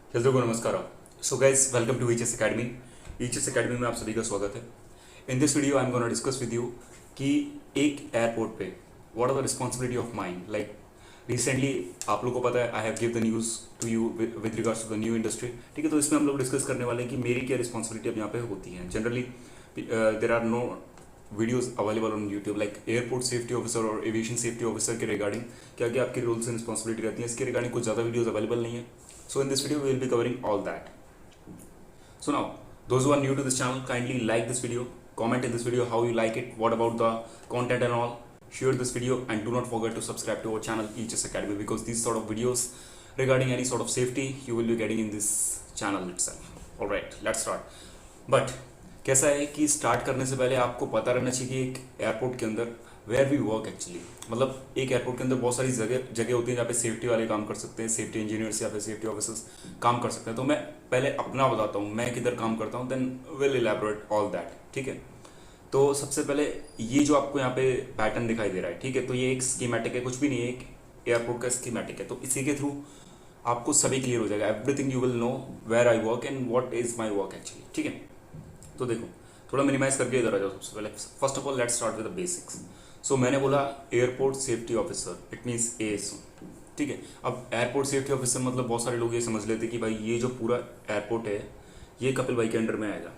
Hello को नमस्कार। So guys, welcome to HS academy. HS academy में आप सभी का स्वागत है। In this video I am gonna discuss with you कि एक एयरपोर्ट पे what are the responsibility of mind. Like recently आप लोगों को पता है, I have give the news to you with regards to the new industry. ठीक है, तो इसमें हम लोग डिस्कस करने वाले हैं कि मेरी क्या रिस्पॉन्सिबिलिटी अब यहाँ पे होती है। Generally there are no videos available on YouTube like airport safety officer और एविएशन सेफ्टी ऑफिसर के रिगार्डिंग क्या क्या आपकी रूल्स एंड रिस्पॉन्सिबिलिटी रहती है, इसके रिगार्डिंग कुछ ज़्यादा वीडियोज अवेलेबल नहीं है। So in this video we will be covering all that. So now those who are new to this channel, kindly like this video, comment in this video how you like it, what about the content and all. Share this video and do not forget to subscribe to our channel EHS Academy, because these sort of videos regarding any sort of safety you will be getting in this channel itself. Alright, let's start. But कैसा है कि start करने से पहले आपको पता रहना चाहिए कि एक एयरपोर्ट के अंदर वेयर वी वर्क एक्चुअली, मतलब एक एयरपोर्ट के अंदर बहुत सारी जगह होती है जहाँ पे सेफ्टी वाले काम कर सकते हैं, सेफ्टी इंजीनियर्स या फिर सेफ्टी ऑफिसर्स काम कर सकते हैं। तो मैं पहले अपना बताता हूँ मैं किधर काम करता हूँ, then will elaborate all that. ठीक है, तो सबसे पहले ये जो आपको यहाँ पे पैटर्न दिखाई दे रहा है, ठीक है, तो ये एक स्कीमेटिक है, कुछ भी नहीं है, एक एयरपोर्ट का स्कीमेटिक है। तो इसी के थ्रू आपको सभी क्लियर हो जाएगा, everything you will know where I work and what is my work actually. ठीक है, तो देखो थोड़ा मिनिमाइज करके इधर आ जाओ। सबसे पहले first of all let's start with the basics. So मैंने बोला airport safety officer, it means ASO. ठीक है, अब एयरपोर्ट सेफ्टी ऑफिसर मतलब बहुत सारे लोग ये समझ लेते कि भाई ये जो पूरा एयरपोर्ट है ये कपिल भाई के अंडर में आएगा।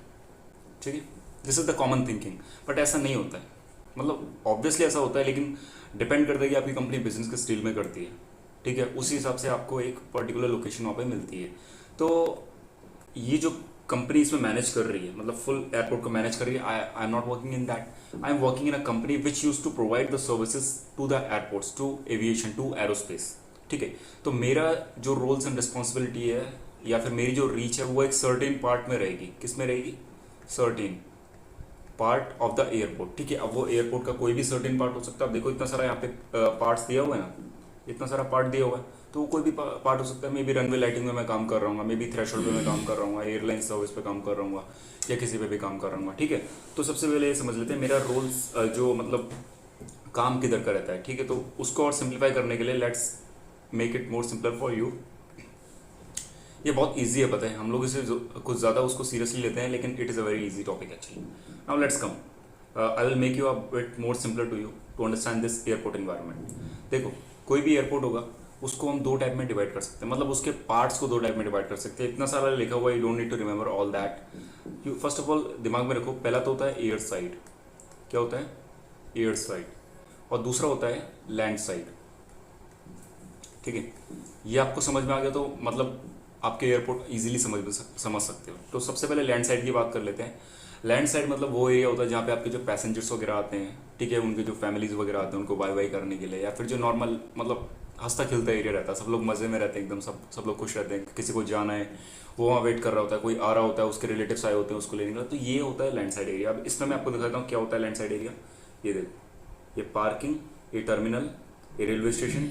ठीक है, this is the common thinking, but ऐसा नहीं होता है। मतलब ऑब्वियसली ऐसा होता है, लेकिन डिपेंड करता है कि आपकी कंपनी बिजनेस किस स्टील में करती है। ठीक है, उसी हिसाब से आपको एक पर्टिकुलर लोकेशन वहाँ पे मिलती है। तो ये जो कंपनी इसमें मैनेज कर रही है, मतलब फुल एयरपोर्ट को मैनेज कर रही है, I am not working in that, I am working in a company which use to provide the services to the airports, to aviation, to aerospace. ठीक है, तो मेरा जो रोल्स एंड रिस्पॉन्सिबिलिटी है या फिर मेरी जो रीच है वो एक सर्टेन पार्ट में रहेगी। किस में रहेगी? Certain part of the airport. ठीक है, अब वो एयरपोर्ट का कोई भी सर्टेन पार्ट हो सकता है। अब देखो इतना सारा यहाँ पे पार्ट्स दिया हुआ है ना, इतना सारा पार्ट दिया हुआ है, तो वो कोई भी पार्ट हो सकता है। मे बी रनवे लाइटिंग में मैं काम कर रहा हूँ, मे बी थ्रेशोल्ड पे मैं काम कर रहा हूँ, एयरलाइन सर्विस पे काम कर रहा हूँ, या किसी पे भी काम कर रहा हूँ। ठीक है, तो सबसे पहले ये समझ लेते हैं मेरा रोल्स जो मतलब काम किधर का रहता है। ठीक है, तो उसको और सिंप्लीफाई करने के लिए let's make it more simpler for you. ये बहुत ईजी है, पता है, हम लोग इसे कुछ ज़्यादा उसको सीरियसली लेते हैं, लेकिन it is a very easy topic actually. Now let's come, I will make you a bit more simpler to you to understand this airport environment. देखो कोई भी एयरपोर्ट होगा उसको हम दो टाइप में डिवाइड कर सकते हैं, मतलब उसके पार्ट्स को दो टाइप में डिवाइड कर सकते हैं। इतना सारा लिखा हुआ, you don't need to remember all that. You first of all दिमाग में रखो, पहला तो होता है एयर साइड। क्या होता है? Air side. और दूसरा होता है लैंड साइड। ठीक है, ये आपको समझ में आ गया तो मतलब आपके एयरपोर्ट इजीली समझ सकते हो। तो सबसे पहले लैंड साइड की बात कर लेते हैं। लैंड साइड मतलब वो एरिया होता है जहाँ पे आपके जो पैसेंजर्स वगैरह आते हैं, ठीक है, उनके जो फैमिलीज वगैरह आते हैं उनको बाय बाय करने के लिए, या फिर जो नॉर्मल मतलब हंसता खिलता एरिया रहता है, सब लोग मज़े में रहते हैं एकदम, सब लोग खुश रहते हैं। किसी को जाना है वो वहाँ वेट कर रहा होता है, कोई आ रहा होता है, उसके रिलेटिव्स आए होते हैं उसको लेने के लिए, तो ये होता है लैंड साइड एरिया। अब इसमें मैं आपको दिखाता हूँ क्या होता है लैंड साइड एरिया। ये देखो, ये पार्किंग, ये टर्मिनल, ये रेलवे स्टेशन,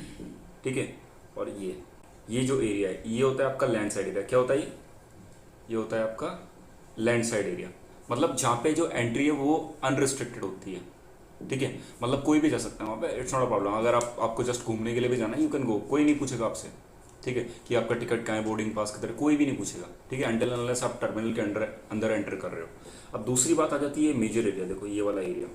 ठीक है, और ये जो एरिया है ये होता है आपका लैंड साइड एरिया। क्या होता है ये होता है आपका लैंड साइड एरिया। मतलब जहाँ पे जो एंट्री है वो अनरिस्ट्रिक्टेड होती है। ठीक है, मतलब कोई भी जा सकता है वहाँ पे, इट्स नॉट अ प्रॉब्लम। अगर आपको जस्ट घूमने के लिए भी जाना है, यू कैन गो, कोई नहीं पूछेगा आपसे। ठीक है, कि आपका टिकट कहाँ है, बोर्डिंग पास किधर है, कोई भी नहीं पूछेगा। ठीक है, अनटिल अनलेस आप टर्मिनल के अंदर एंटर कर रहे हो। अब दूसरी बात आ जाती है मेजर एरिया। देखो ये वाला area,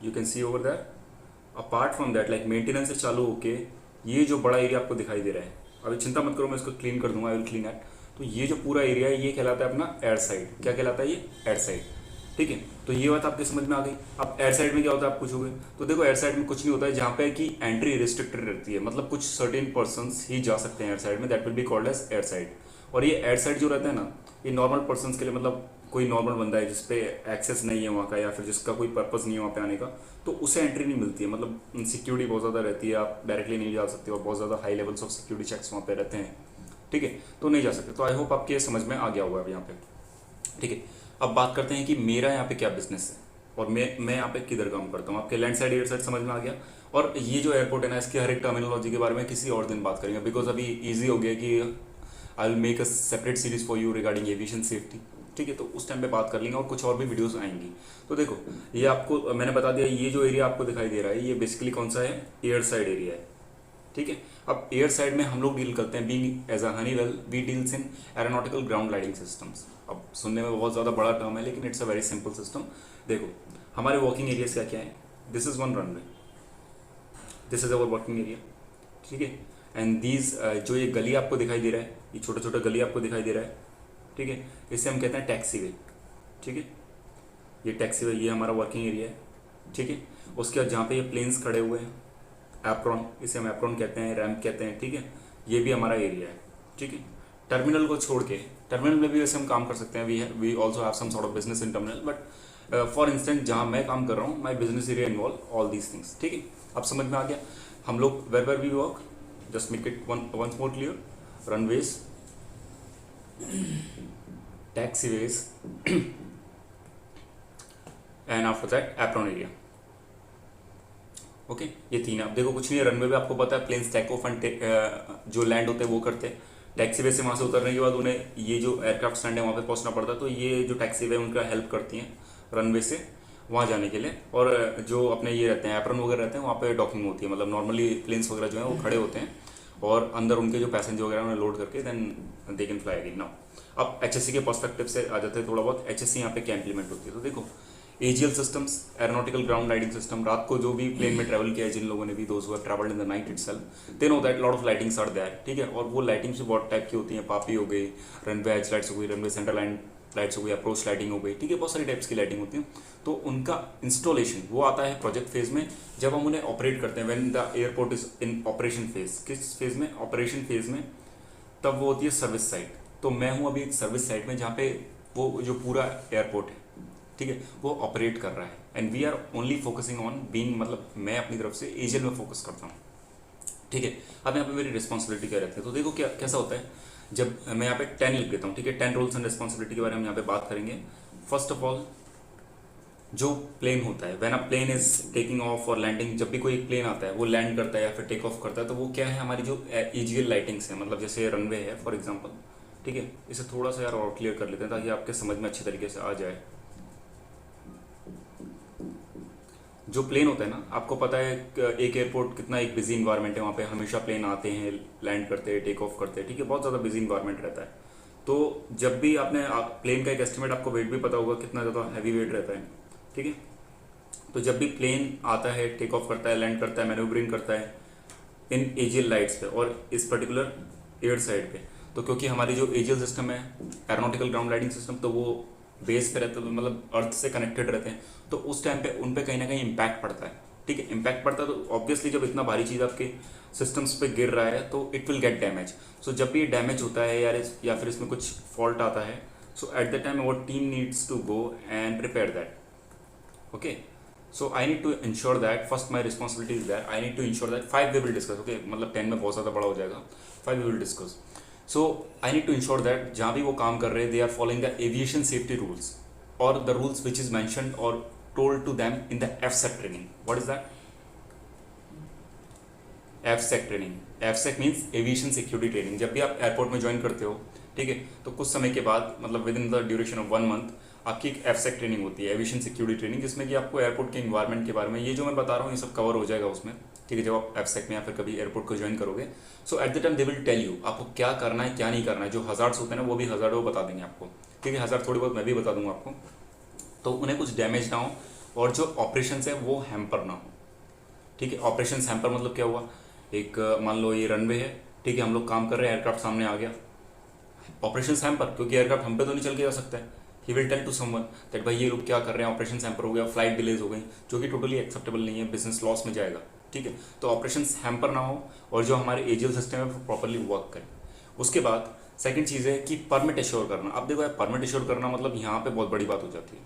you can see over that. Apart from that like maintenance से चालू होके ये जो बड़ा एरिया आपको दिखाई दे रहा है, अभी चिंता मत करो, मैं इसको क्लीन कर दूंगा, आई विल क्लीन इट। तो ये जो पूरा एरिया है ये कहलाता है अपना एयर साइड। क्या कहलाता है ये? Air side. ठीक है, तो ये बात आपके समझ में आ गई। अब एयर साइड में क्या होता है आप पूछोगे, तो देखो एयर साइड में कुछ नहीं होता है, जहाँ पे कि एंट्री रिस्ट्रिक्टेड रहती है, मतलब कुछ सर्टेन पर्सन्स ही जा सकते हैं एयर साइड में, that will be called as air side. और ये एयर साइड जो रहता है ना, ये नॉर्मल पर्सन्स के लिए, मतलब कोई नॉर्मल बंदा है जिसपे एक्सेस नहीं है वहाँ का, या फिर जिसका कोई पर्पस नहीं है वहाँ पे आने का, तो उसे एंट्री नहीं मिलती है। मतलब सिक्योरिटी बहुत ज़्यादा रहती है, आप डायरेक्टली नहीं जा सकते, और बहुत ज़्यादा high levels of security checks वहाँ पे रहते हैं। ठीक है, तो नहीं जा सकते। तो आई होप आपके समझ में आ गया होगा अब यहाँ पे। ठीक है, अब बात करते हैं कि मेरा यहाँ पे क्या बिजनेस है और मैं यहाँ पे किधर काम करता हूँ। आपके लैंड साइड एयर साइड समझ में आ गया। और ये जो एयरपोर्ट है ना, इसकी हर एक टर्मिनोलॉजी के बारे में किसी और दिन बात करेंगे, बिकॉज अभी ईजी हो गया कि आई will make a separate series for you regarding aviation safety. ठीक है, तो उस टाइम पे बात कर लेंगे और कुछ और भी वीडियोस आएंगी। तो देखो ये आपको मैंने बता दिया, ये जो एरिया आपको दिखाई दे रहा है ये बेसिकली कौन सा है? एयर साइड एरिया है। ठीक है। अब एयर साइड में हम लोग डील करते हैं, being as a Honeywell we deals in aeronautical ground lighting systems. अब सुनने में बहुत ज़्यादा बड़ा टर्म है, लेकिन it's a very simple system. देखो हमारे वर्किंग एरियाज क्या क्या है, this is one runway, this is our working area, ठीक है। एंड दीज जो ये गली आपको दिखाई दे रहा है, ये छोटा छोटा गली आपको दिखाई दे रहा है, ठीक है, इसे हम कहते हैं टैक्सी वे, ठीक है। ये टैक्सी वे, ये हमारा वर्किंग एरिया है, ठीक है। उसके बाद जहाँ पे ये प्लेन्स खड़े हुए हैं, एप्रॉन, इसे हम एप्रॉन कहते हैं, रैम्प कहते हैं, ठीक है, ये भी हमारा एरिया है, ठीक है। टर्मिनल को छोड़ के, टर्मिनल में भी वैसे हम काम कर सकते हैं, we also have some sort of business in terminal, but for instant जहाँ मैं काम कर रहा हूँ, my business area involve all these things, ठीक है। अब समझ में आ गया हम लोग where we work, just make it once more clear, runways, taxiways and after that apron area, okay. ये तीन, आप देखो कुछ नहीं है, रनवे पे आपको पता है प्लेन्स टेक ऑफ एंड जो लैंड होते हैं वो करते हैं, टैक्सीवे से वहाँ से उतरने के बाद उन्हें ये जो एयरक्राफ्ट स्टैंड है वहाँ पे पहुँचना पड़ता है, तो ये जो टैक्सीवे उनका हेल्प करती हैं रनवे से वहाँ जाने के लिए। और जो अपने ये रहते हैं एप्रॉन वगैरह रहते हैं, वहाँ पे डॉकिंग होती है, मतलब नॉर्मली प्लेन्स वगैरह जो है वो खड़े होते हैं और अंदर उनके जो पैसेंजर वगैरह उन्हें लोड करके then they can fly again. Now अब एचएससी के पर्सपेक्टिव से आ जाते हैं थोड़ा बहुत, एचएससी यहाँ पे क्या इंप्लीमेंट होती है, तो देखो AGL systems, aeronautical ground lighting system, रात को जो भी प्लेन में ट्रैवल किया है, जिन लोगों ने भी, those who have travelled in the night itself, they know that lot of lightings are there, ठीक है। और वो लाइटिंग्स भी बहुत टाइप की होती हैं, पापी हो गई, रनवे एज लाइट्स हो गई, रनवे सेंटर लाइन लाइट्स हो गई, अप्रोच लाइटिंग हो गई, ठीक है, बहुत सारी टाइप्स की लाइटिंग होती है। तो उनका इंस्टॉलेशन वो आता है प्रोजेक्ट फेज में, जब हम उन्हें ऑपरेट करते हैं, when the airport is in operation phase. किस फेज में? ऑपरेशन फेज में। तब वो होती है सर्विस साइट। तो मैं हूँ अभी एक सर्विस साइट में, जहाँ पे वो जो पूरा एयरपोर्ट है, ठीक है, वो ऑपरेट कर रहा है, and we are only focusing on being, मतलब मैं अपनी तरफ से एजेंट में फोकस करता हूँ, ठीक है। अब यहाँ पे मेरी रिस्पॉन्सिबिलिटी क्या रहती है, तो देखो क्या कैसा होता है, जब मैं यहाँ पे 10 लिख देता हूँ, ठीक है, 10 रूल्स एंड रिस्पॉन्सिबिलिटी के बारे में यहाँ पे बात करेंगे। फर्स्ट ऑफ ऑल, जो प्लेन होता है, when a plane is taking off और लैंडिंग, जब भी कोई एक प्लेन आता है वो लैंड करता है या फिर टेक ऑफ करता है, तो वो क्या है, हमारी जो ईजीएल लाइटिंग्स है, मतलब जैसे रनवे है फॉर एग्जांपल, ठीक है, इसे थोड़ा सा यार और क्लियर कर लेते हैं ताकि आपके समझ में अच्छी तरीके से आ जाए। जो प्लेन होता है ना, आपको पता है एक एयरपोर्ट कितना एक बिजी इन्वायरमेंट है, वहाँ पे हमेशा प्लेन आते हैं, लैंड करते हैं, टेक ऑफ करते हैं, ठीक है, बहुत ज़्यादा बिजी इन्वायरमेंट रहता है। तो जब भी आपने प्लेन का एक एस्टिमेट, आपको वेट भी पता होगा कितना ज़्यादा हैवी वेट रहता है, ठीक है। तो जब भी प्लेन आता है, टेक ऑफ करता है, लैंड करता है, मैन्यूवरिंग करता है इन एजियल लाइट्स पे और इस पर्टिकुलर एयर साइड पे, तो क्योंकि हमारी जो एजियल सिस्टम है, एरोनॉटिकल ग्राउंड लाइटिंग सिस्टम, तो वो बेस पे रहते हैं, तो मतलब अर्थ से कनेक्टेड रहते हैं, तो उस टाइम पे उन पे कहीं ना कहीं इम्पैक्ट पड़ता है, ठीक है। इम्पैक्ट पड़ता है तो ऑब्वियसली जब इतना भारी चीज़ आपके सिस्टम्स पे गिर रहा है तो इट विल गेट डैमेज। सो जब भी ये डैमेज होता है या फिर इसमें कुछ फॉल्ट आता है, so at the time our team needs to go and repair that, okay. So I need to ensure that, first my responsibility is that I need to ensure that 5 we will discuss, okay, मतलब 10 में बहुत ज़्यादा बड़ा हो जाएगा, 5 we will discuss. So I need to ensure that जहाँ भी वो काम कर रहे हैं, they are following the aviation safety rules or the rules which is mentioned or told to them in the FSEC training. What is that? FSEC training. FSEC means aviation security training. जब भी आप airport में join करते हो, ठीक है, तो कुछ समय के बाद, मतलब with in the duration of 1 month, आपकी एक एफसेक ट्रेनिंग होती है, एविएशन सिक्योरिटी ट्रेनिंग, जिसमें कि आपको एयरपोर्ट के इन्वायरमेंट के बारे में, ये जो मैं बता रहा हूँ ये सब कवर हो जाएगा उसमें, ठीक है, जब आप एफसेक में या फिर कभी एयरपोर्ट को ज्वाइन करोगे। So at the time they will tell you आपको क्या करना है, क्या नहीं करना है। जो हज़ार्ड्स होते हैं ना, वो भी हज़ार्ड वो बता देंगे आपको, ठीक है, हज़ार्ड थोड़ी बहुत मैं भी बता दूंगा आपको, तो उन्हें कुछ डैमेज ना हो और जो ऑपरेशन है वो हैम्पर ना हो, ठीक है। ऑपरेशन हैम्पर मतलब क्या हुआ, एक मान लो ये रनवे है, ठीक है, हम लोग काम कर रहे हैं, एयरक्राफ्ट सामने आ गया, ऑपरेशन हैम्पर, क्योंकि एयरक्राफ्ट हम पे तो नहीं चल के जा सकता है। He will tell to someone that भाई ये लोग क्या कर रहे हैं, ऑपरेशन हैम्पर हो गया, फ्लाइट डिलेज हो गई, जो कि टोटली एक्सेप्टेबल नहीं है, बिजनेस लॉस में जाएगा, ठीक है। तो ऑपरेशन हैम्पर ना हो और जो हमारे एजियल सिस्टम है वो प्रॉपरली वर्क करे। उसके बाद सेकंड चीज़ है कि परमिट एश्योर करना। अब देखो यार, परमिट एश्योर करना मतलब यहाँ पे बहुत बड़ी बात हो जाती है,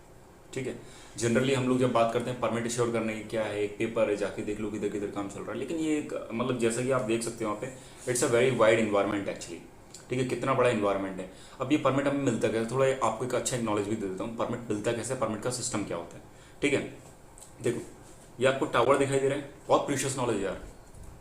ठीक है। जनरली हम लोग जब बात करते हैं परमिट एश्योर करने की, क्या है, एक पेपर है, जाके देख लो किधर किधर काम चल रहा है, लेकिन ये एक मतलब जैसा कि आप देख सकते हो वहाँ पे, it's a very wide environment actually, ठीक है, कितना बड़ा इन्वायरमेंट है। अब ये परमिट हमें मिलता कैसे, थोड़ा आपको एक अच्छा नॉलेज भी दे देता हूँ, परमिट मिलता कैसे, परमिट का सिस्टम क्या होता है, ठीक है। देखो ये आपको टावर दिखाई दे रहा है, बहुत प्रीशियस नॉलेज यार,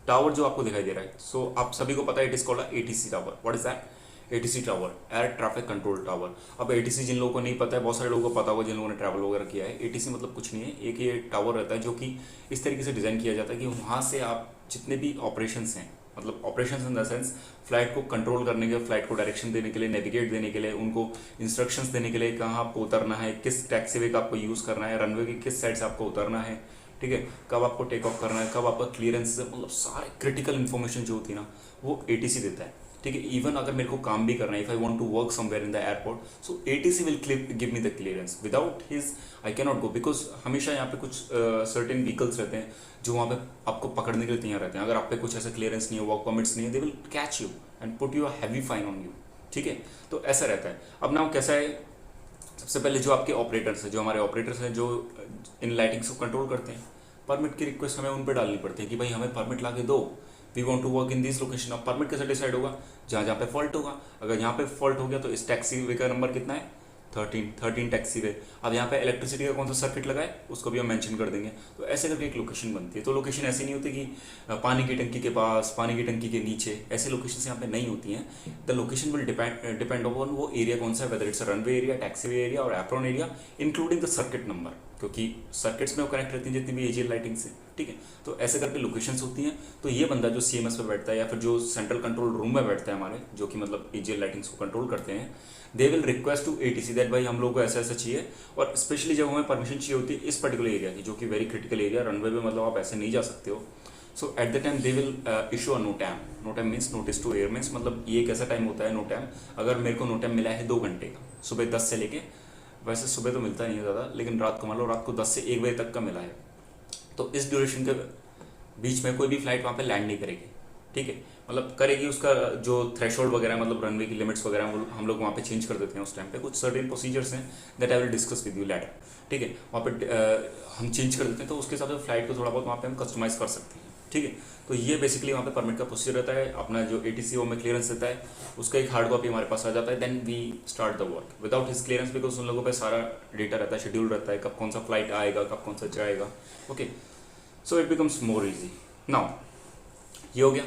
टावर जो आपको दिखाई दे रहा है, सो आप सभी को पता है it is called ATC tower. What is that? ATC tower, air traffic control tower. अब एटीसी जिन लोगों को नहीं पता है, बहुत सारे लोगों को पता होगा जिन लोगों ने ट्रैवल वगैरह किया है, एटीसी मतलब कुछ नहीं है, एक ये टावर रहता है जो कि इस तरीके से डिज़ाइन किया जाता है कि वहाँ से आप जितने भी ऑपरेशंस हैं, मतलब operations in the sense flight को कंट्रोल करने के, फ्लाइट को डायरेक्शन देने के लिए, नेविगेट देने के लिए, उनको इंस्ट्रक्शंस देने के लिए, कहाँ आपको उतरना है, किस टैक्सीवे का आपको यूज़ करना है, रनवे की किस साइड से आपको उतरना है, ठीक है, कब आपको टेक ऑफ करना है, कब आपका क्लियरेंस, मतलब सारे क्रिटिकल इन्फॉर्मेशन जो होती है ना वो एटीसी देता है, ठीक है। इवन अगर मेरे को काम भी करना है, if I want to work somewhere in the airport, so ATC will give me the clearance, without his I can not go, because हमेशा यहाँ पे कुछ सर्टेन व्हीकल्स रहते हैं जो वहाँ पे आपको पकड़ने के लिए तैयार रहते हैं। अगर आप पे कुछ ऐसा क्लियरेंस नहीं है, वर्क परमिट्स नहीं है, they will catch you and put you a heavy fine on you, ठीक है। तो ऐसा रहता है। अब ना कैसा है, सबसे पहले जो आपके ऑपरेटर्स हैं, जो हमारे ऑपरेटर्स हैं जो इन लाइटिंग्स को कंट्रोल करते हैं, परमिट की रिक्वेस्ट हमें उन पर डालनी पड़ती है कि भाई हमें परमिट ला के दो, we want to work in this location. अब परमिट कैसे डिसाइड होगा, जहाँ जहाँ पे फॉल्ट होगा। अगर यहाँ पे फॉल्ट हो गया तो इस टैक्सी वे का नंबर कितना है, 13 टैक्सी वे। अब यहाँ पे इलेक्ट्रिसिटी का कौन सा सर्किट लगा है उसको भी हम मेंशन कर देंगे। तो ऐसे करके एक लोकेशन बनती है। तो लोकेशन ऐसी नहीं होती कि पानी की टंकी के पास, पानी की टंकी के नीचे, ऐसे लोकेशन यहाँ पे नहीं होती हैं। The location will depend upon वो एरिया कौन सा है, whether it's runway area, taxi way area और apron area, including the circuit number, क्योंकि सर्किट्स में वो कनेक्ट रहती हैं जितनी भी एजीएल लाइटिंग से, ठीक है। तो ऐसे करके लोकेशंस होती हैं। तो ये बंदा जो सीएमएस पे बैठता है या फिर जो सेंट्रल कंट्रोल रूम में बैठता है हमारे, जो कि मतलब एजीएल लाइटिंग्स को कंट्रोल करते हैं, they will request to ATC that भाई हम लोग को ऐसा ऐसा चाहिए। और स्पेशली जब हमें परमिशन चाहिए होती है इस पर्टिकुलर एरिया की, जो कि वेरी क्रिटिकल एरिया, रनवे पे मतलब आप ऐसे नहीं जा सकते हो। So at the time they will issue a NOTAM. NOTAM means notice to air means, मतलब ये एक ऐसा टाइम होता है नो टाइम। अगर मेरे को नो टाइम मिला है 2 घंटे का, सुबह 10 से लेके, वैसे सुबह तो मिलता नहीं है ज़्यादा, लेकिन रात को मान लो रात को 10 से 1 बजे तक का मिला है, तो इस ड्यूरेशन के बीच में कोई भी फ्लाइट वहाँ पे लैंड नहीं करेगी, ठीक है। मतलब करेगी, उसका जो थ्रेशोल्ड वगैरह, मतलब रनवे की लिमिट्स वगैरह हम लोग वहाँ पे चेंज कर देते हैं उस टाइम पे। कुछ सर्टेन प्रोसीजर्स हैं that I will discuss with you later, ठीक है। वहाँ पे हम चेंज कर देते हैं, तो उसके हिसाब से फ्लाइट को थोड़ा बहुत वहाँ पे हम कस्टमाइज़ कर सकते हैं, ठीक है। तो ये बेसिकली वहाँ पे परमिट का प्रोसीजर रहता है। अपना जो एटीसी वो में क्लियरेंस देता है, उसका एक हार्ड कॉपी हमारे पास आ जाता है, then we start the work without his clearance, because उन लोगों पे सारा डेटा रहता है, शेड्यूल रहता है, कब कौन सा फ्लाइट आएगा, कब कौन सा जाएगा, okay. So it becomes more easy. Now ये हो गया,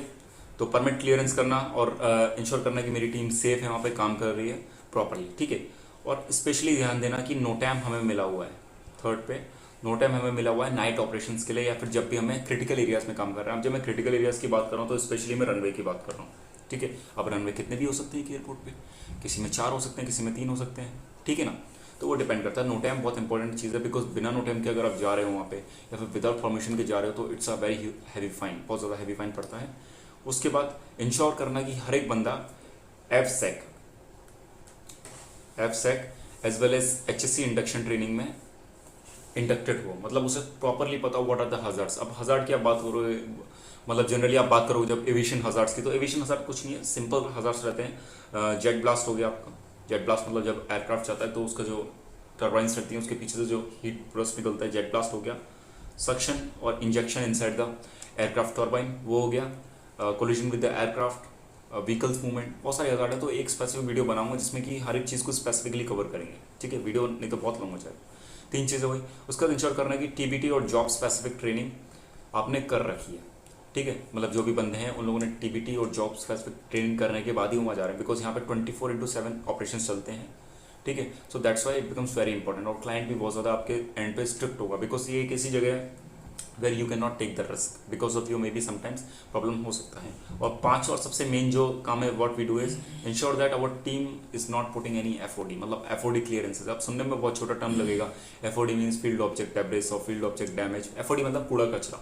तो परमिट क्लियरेंस करना और इंश्योर करना कि मेरी टीम सेफ है, वहाँ पे काम कर रही है प्रॉपरली, ठीक है। और स्पेशली ध्यान देना कि नो टाइम हमें मिला हुआ है, थर्ड पे नो टाइम हमें मिला हुआ है नाइट ऑपरेशंस के लिए, या फिर जब भी हमें क्रिटिकल एरियाज़ में काम कर रहे हैं। अब जब मैं क्रिटिकल एरियाज़ की बात कर रहा हूँ तो स्पेशली मैं रनवे की बात कर रहा हूँ, ठीक है। अब रनवे कितने भी हो सकते हैं कि एयरपोर्ट पे, किसी में 4 हो सकते हैं, किसी में 3 हो सकते हैं, ठीक है ना। तो वो डिपेंड करता है। नो टाइम बहुत इंपॉर्टेंट चीज़ है, बिकॉज बिना नो टाइम के अगर आप जा रहे हो वहाँ पे, या फिर विदाउट परमिशन के जा रहे हो, तो it's a very heavy fine, बहुत ज़्यादा हैवी फाइन पड़ता है। उसके बाद इंश्योर करना कि हर एक बंदा एफसेक as well as HSC induction training में इंडक्टेड हो, मतलब उसे प्रॉपरली पता हो व्हाट आर द हजार्ड्स। अब हजार्ड की आप बात करोगे, मतलब जनरली आप बात करोगे जब एविएशन हजार्ड्स की, तो एविएशन हजार्ड कुछ नहीं है, सिंपल हजार्ड्स रहते हैं। जेट ब्लास्ट हो गया आपका, जेट ब्लास्ट मतलब जब एयरक्राफ्ट जाता है तो उसका जो टर्बाइंस रहती हैं उसके पीछे से जो हीट ब्रस्ट निकलता है, जेट ब्लास्ट हो गया। सक्शन और injection inside the aircraft turbine, वो हो गया। Collision with the aircraft, vehicles movement, बहुत सारे हजार्ड है। तो एक स्पेसिफिक वीडियो बनाऊंगा जिसमें कि हर एक चीज़ को स्पेसिफिकली कवर करेंगे, ठीक है। वीडियो नहीं तो बहुत लंबा हो जाएगा। 3 चीज़ें हुई। उसका इंश्योर करना है कि टीबीटी और जॉब स्पेसिफिक ट्रेनिंग आपने कर रखी है, ठीक है। मतलब जो भी बंदे हैं उन लोगों ने टीबीटी और जॉब स्पेसिफिक ट्रेनिंग करने के बाद ही वहाँ जा रहे हैं, बिकॉज यहाँ पे 24/7 ऑपरेशन चलते हैं, ठीक है। So that's why it becomes very important. और क्लाइंट भी बहुत ज़्यादा आपके एंड पे स्ट्रिक्ट होगा, बिकॉज ये किसी जगह है where you can not take the risk, because of you may be sometimes problem हो सकता है। और 5 और सबसे मेन जो काम है, what we do is ensure that our team is not putting any FOD, मतलब एफओडी क्लियरेंसेज। अब सुनने में बहुत छोटा टर्म लगेगा, FOD means field object debris और फील्ड ऑब्जेक्ट डैमेज। एफओडी मतलब कूड़ा कचरा,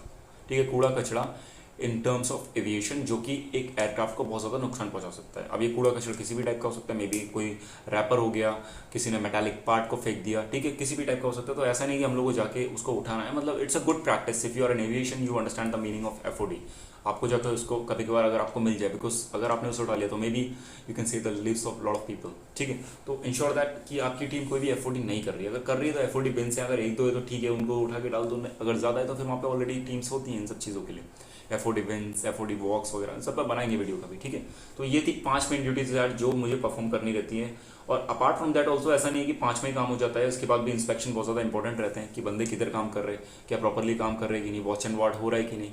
ठीक है, कूड़ा कचरा इन टर्म्स ऑफ एविएशन, जो कि एक एयरक्राफ्ट को बहुत ज़्यादा नुकसान पहुंचा सकता है। अब ये कूड़ा कचरा किसी भी टाइप का हो सकता है, मे बी कोई रैपर हो गया, किसी ने मेटालिक पार्ट को फेंक दिया, ठीक है, किसी भी टाइप का हो सकता है। तो ऐसा नहीं कि हम लोग को जाके उसको उठाना है, मतलब it's a good practice. If you are an aviation you understand the meaning of FOD. आपको जाकर उसको कभी कभार अगर आपको मिल जाए, बिकॉज अगर आपने उसे उठा लिया तो may be you can save the leaves of lot of people, ठीक है। तो इंश्योर दैट कि आपकी टीम कोई भी एफओडी नहीं कर रही है। अगर कर रही है तो एफओडी बिन से, अगर 1-2 है तो ठीक है, उनको उठा के डाल दो। अगर ज़्यादा है तो फिर वहाँ पे ऑलरेडी टीम्स होती हैं इन सब चीज़ों के लिए, एफओडी विंस, एफओडी वॉक्स वगैरह, सब पर बनाएंगे वीडियो का भी, ठीक है। तो ये थी 5 मेन ड्यूटीज यार जो मुझे परफॉर्म करनी रहती है। और अपार्ट फ्रॉम दैट ऑल्सो ऐसा नहीं है कि 5 में ही काम हो जाता है, उसके बाद भी इंस्पेक्शन बहुत ज़्यादा इंपॉर्टेंट रहते हैं कि बंदे किधर काम कर रहे हैं, क्या प्रॉपरली काम कर रहे हैं कि नहीं, वॉच एंड वार्ड हो रहा है कि नहीं।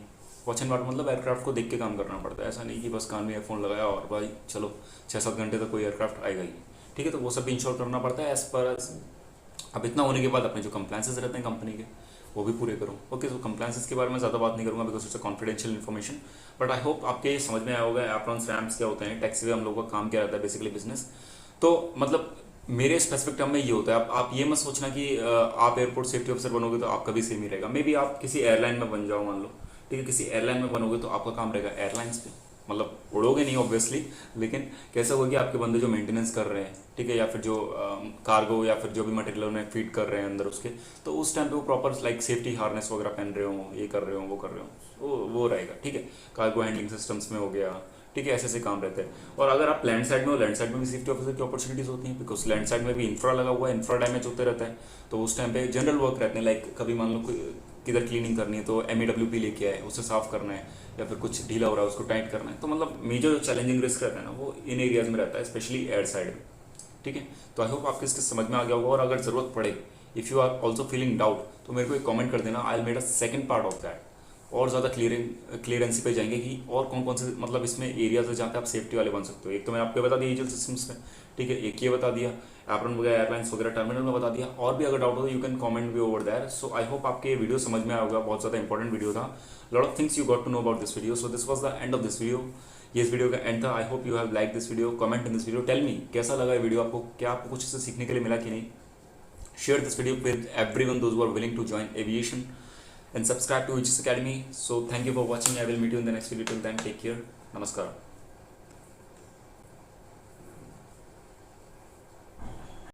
वॉच एंड वार्ड मतलब एयरक्राफ्ट को देख के काम करना पड़ता है, ऐसा नहीं कि बस कान में एयरफोन लगाया और भाई चलो 6-7 घंटे तक कोई एयरक्राफ्ट आएगा ही, ठीक है। तो वो सब भी इंश्योर करना पड़ता है एज पर। अब इतना होने के बाद अपने जो कंप्लायंसेस रहते हैं कंपनी के, वो भी पूरे करो। ओके, सो कंप्लायंसेस के बारे में ज़्यादा बात नहीं करूँगा because it's a confidential information, but I hope आपके समझ में आया होगा एप्रॉन्स रैम्प्स क्या होते हैं, टैक्सी वे हम लोगों का काम क्या रहता है बेसिकली बिजनेस। तो मतलब मेरे स्पेसिफिक टर्म में ये होता है, आप ये मत सोचना कि आप एयरपोर्ट सेफ्टी ऑफिसर बनोगे तो आपका भी सेम ही रहेगा। मे बी आप किसी एयरलाइन में बन जाओ, मान लो, ठीक है, किसी एयरलाइन में बनोगे तो आपका काम रहेगा एयरलाइंस पे, मतलब उड़ोगे नहीं ऑब्वियसली, लेकिन कैसा होगा कि आपके बंदे जो मेंटेनेंस कर रहे हैं, ठीक है, या फिर जो कार्गो या फिर जो भी मटेरियल उन्हें फीड कर रहे हैं अंदर उसके, तो उस टाइम पे वो प्रॉपर लाइक सेफ्टी हार्नेस वगैरह पहन रहे हो, ये कर रहे हो, वो कर रहे हो, वो रहेगा, ठीक है। कार्गो हैंडलिंग सिस्टम्स में हो गया, ठीक है, ऐसे ऐसे काम रहते हैं। और अगर आप लैंड साइड में हो, लैंड साइड में भी सेफ्टी ऑफिसर की अपॉर्चुनिटीज होती हैं, बिकॉज लैंड साइड में भी इंफ्रा लगा हुआ है, इंफ्रा डैमेज होते रहता है, तो उस टाइम पे जनरल वर्क रहते हैं, लाइक कभी मान लो किधर क्लीनिंग करनी है तो MEWP लेके आए, उसे साफ करना है, या फिर कुछ ढीला हो रहा है उसको टाइट करना है, तो मतलब मेजर जो चैलेंजिंग रिस्क रहता है ना वो इन एरियाज में रहता है, स्पेशली एयर साइड में, ठीक है। तो आई होप आपको इसके समझ में आ गया होगा, और अगर ज़रूरत पड़े, if you are also feeling doubt, तो मेरे को एक कमेंट कर देना, I will made a second part of that, और ज़्यादा क्लियरेंसी पे जाएंगे कि और कौन कौन से मतलब इसमें एरियाज है जहाँ पे आप सेफ्टी वाले बन सकते हो। एक तो मैंने आपको बता दिया एजल सिस्टम्स में, ठीक है, एक ये बता दिया एप्रॉन वगैरह एयरलाइंस वगैरह टर्मिनल में बता दिया, और भी अगर डाउट हो तो यू कैन कमेंट भी over there. So I hope आपके ये वीडियो समझ में आया होगा, बहुत ज़्यादा इंपॉर्टेंट वीडियो था, lot of things you got to know about this video. So this was the end of this video, ये इस वीडियो का एंड था। I hope you have like this video, comment in this video, tell me कैसा लगा ये video आपको, क्या आपको कुछ इससे सीखने के लिए मिला कि नहीं। Share this video with everyone, those who are willing to join aviation, and subscribe to Aegis Academy. So thank you for watching. I will meet you in the next video. Till then, take care. Namaskar.